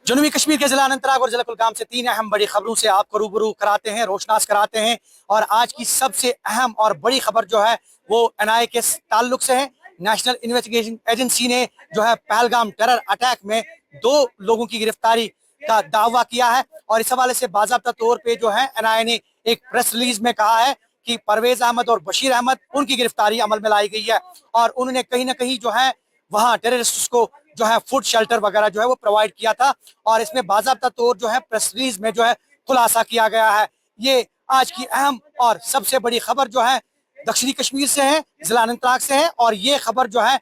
जनूबी कश्मीर के जिला अनंतनाग और जिला कुलगाम से तीन अहम बड़ी खबरों से आपको रूबरू कराते हैं, रोशनास कराते हैं। और आज की सबसे अहम और बड़ी खबर जो है वो एनआईए के ताल्लुक से है। नेशनल इन्वेस्टिगेशन एजेंसी ने जो है पहलगाम टेरर अटैक में 2 लोगों की गिरफ्तारी का दावा किया है। और इस हवाले से बाकायदा तौर पे जो है एनआईए ने एक प्रेस रिलीज में कहा है कि परवेज अहमद और बशीर अहमद उनकी गिरफ्तारी अमल में लाई गई है। और उन्होंने कहीं ना कहीं जो है वहां टेररिस्ट को जो है फूड शेल्टर वगैरह जो है वो प्रोवाइड किया था। और इसमें बाकायदा तौर जो है प्रेस रिलीज में जो है खुलासा किया गया है। ये आज की अहम और सबसे बड़ी खबर जो है दक्षिणी कश्मीर से है, जिला अनंतनाग से है। और ये खबर जो है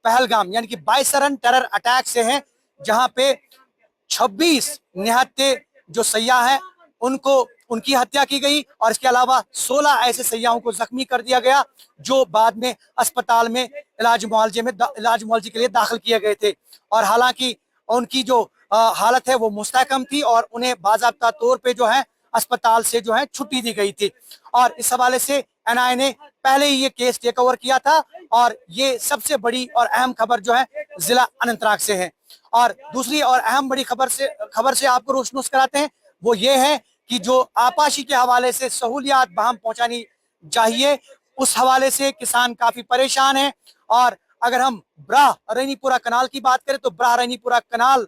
पहलगाम यानी कि बाइसरन टेरर अटैक से है, जहां पे 26 निहत्थे जो सयाह हैं उनको उनकी हत्या की गई। और इसके अलावा 16 ऐसे सयाहों को जख्मी कर दिया गया जो बाद में अस्पताल में इलाज मुआवजे के लिए दाखिल किए गए थे। और हालांकि उनकी जो हालत है वो मुस्तहकम थी और उन्हें बाकायदा तौर पे जो है अस्पताल से जो है छुट्टी दी गई थी। और इस हवाले से एनआईए ने पहले ही ये केस टेक ओवर किया था। और ये सबसे बड़ी और अहम खबर जो है जिला अनंतनाग से है। और दूसरी और अहम बड़ी खबर से आपको रोशनास कराते हैं, वो ये है कि जो आपाशी के हवाले से सहूलियात बहम पहुंचानी चाहिए, उस हवाले से किसान काफी परेशान है। और अगर हम ब्राह रैनीपुरा कनाल की बात करें तो ब्राह रैनीपुरा कनाल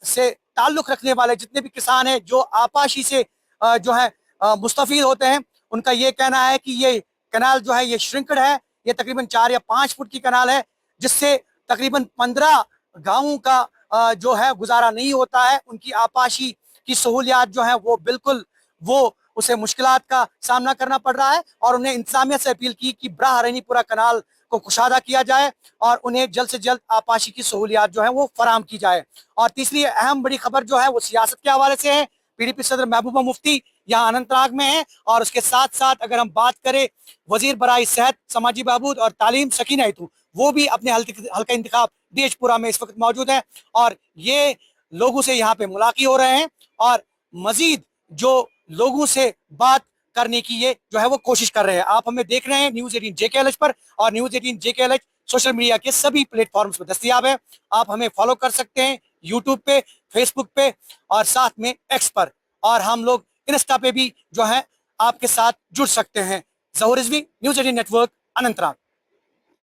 से ताल्लुक रखने वाले जितने भी किसान हैं जो आपाशी से जो है मुस्तफीद होते हैं, उनका ये कहना है कि ये कनाल जो है ये श्रिंकड है। ये तकरीबन 4 या 5 फुट की कनाल है, जिससे तकरीबन 15 गांवों का जो है गुजारा नहीं होता है। उनकी आपाशी की सहूलियात जो है वो बिल्कुल वो उसे मुश्किलात का सामना करना पड़ रहा है। और उन्हें इंतजामिया से अपील की कि ब्राह रैनीपुरा कनाल को कुशादा किया जाए और उन्हें जल्द से जल्द आपाशी की सहूलियात जो है वो फराम की जाए। और तीसरी अहम बड़ी खबर जो है वो सियासत के हवाले से है। पीडीपी सदर महबूबा मुफ्ती यहाँ अनंतनाग में है। और उसके साथ साथ अगर हम बात करें वजीर बराई सेहत, समाजी बहबूद और तालीम सकीना इतू, वो भी अपने हल्का इंतखाब देशपुरा में इस वक्त मौजूद है। और ये लोगों से यहाँ पे मुलाकात हो रहे हैं और मजीद जो लोगों से बात करने की ये जो है वो कोशिश कर रहे हैं। आप हमें देख रहे हैं न्यूज़ 18 JKLH पर, और न्यूज़ 18 JKLH सोशल मीडिया के सभी प्लेटफॉर्म्स पर दस्तयाब है। आप हमें फॉलो कर सकते हैं यूट्यूब पे, फेसबुक पे और साथ में एक्स पर। और हम लोग इंस्टा पे भी जो है आपके साथ जुड़ सकते हैं। जहूर रिजवी, न्यूज़ 18 नेटवर्क, अनंतनाग।